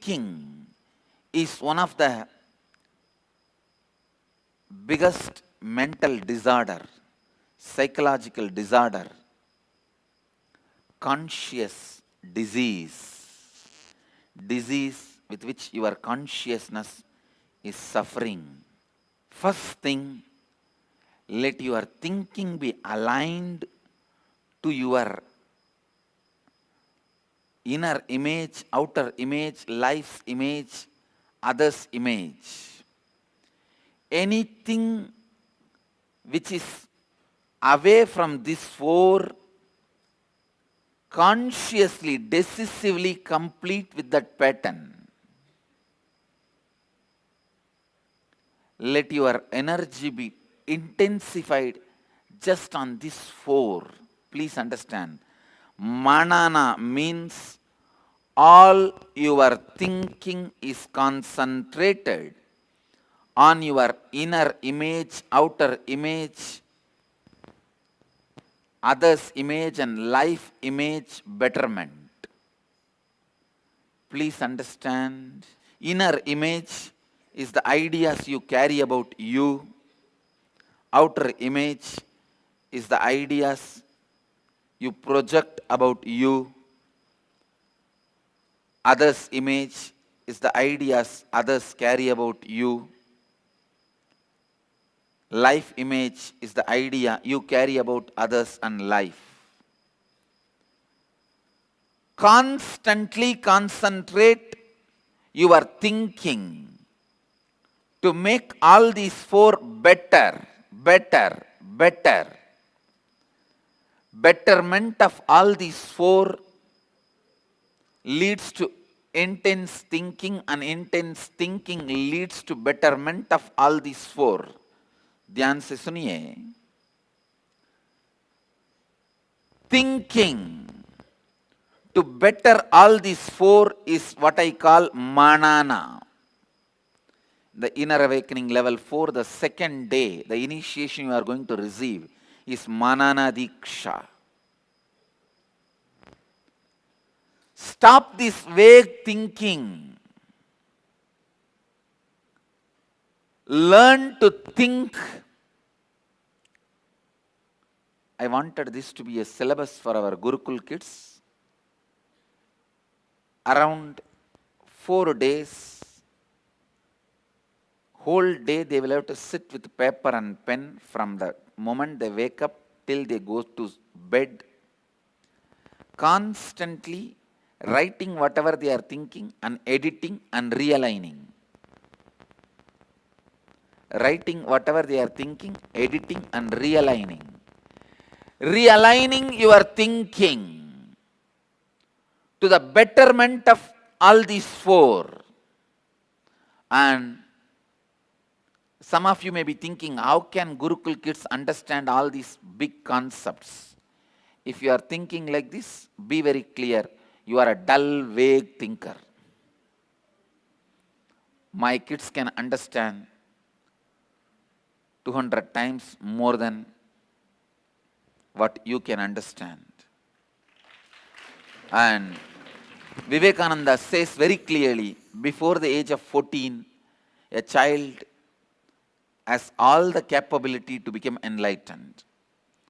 thinking is one of the biggest mental disorder, psychological disorder, conscious disease with which your consciousness is suffering. First thing, let your thinking be aligned to your inner image, outer image, life's image, others' image. Anything which is away from these four, consciously, decisively complete with that pattern. Let your energy be intensified just on these four. Please understand. Manana means all your thinking is concentrated on your inner image, outer image, others' image and life image betterment. Please understand. Inner image is the ideas you carry about you. Outer image is the ideas you project about you. Others' image is the ideas others carry about you. Life image is the idea you carry about others and life. Constantly concentrate your thinking to make all these four better. Betterment of all these four leads to intense thinking, and intense thinking leads to betterment of all these four. ध्यान से सुनिए. Thinking to better all these four is what I call manana. The inner awakening level 4, the second day, the initiation you are going to receive is manana diksha. Stop this vague thinking. Learn to think. I wanted this to be a syllabus for our Gurukul kids. Around 4 days, whole day they will have to sit with paper and pen from the moment they wake up till they go to bed, constantly writing whatever they are thinking and editing and realigning. Writing whatever they are thinking, editing and realigning. Realigning your thinking to the betterment of all these four. And some of you may be thinking, how can Gurukul kids understand all these big concepts? If you are thinking like this, be very clear. You are a dull, vague thinker. My kids can understand 200 times more than what you can understand. And Vivekananda says very clearly, before the age of 14, a child has all the capability to become enlightened.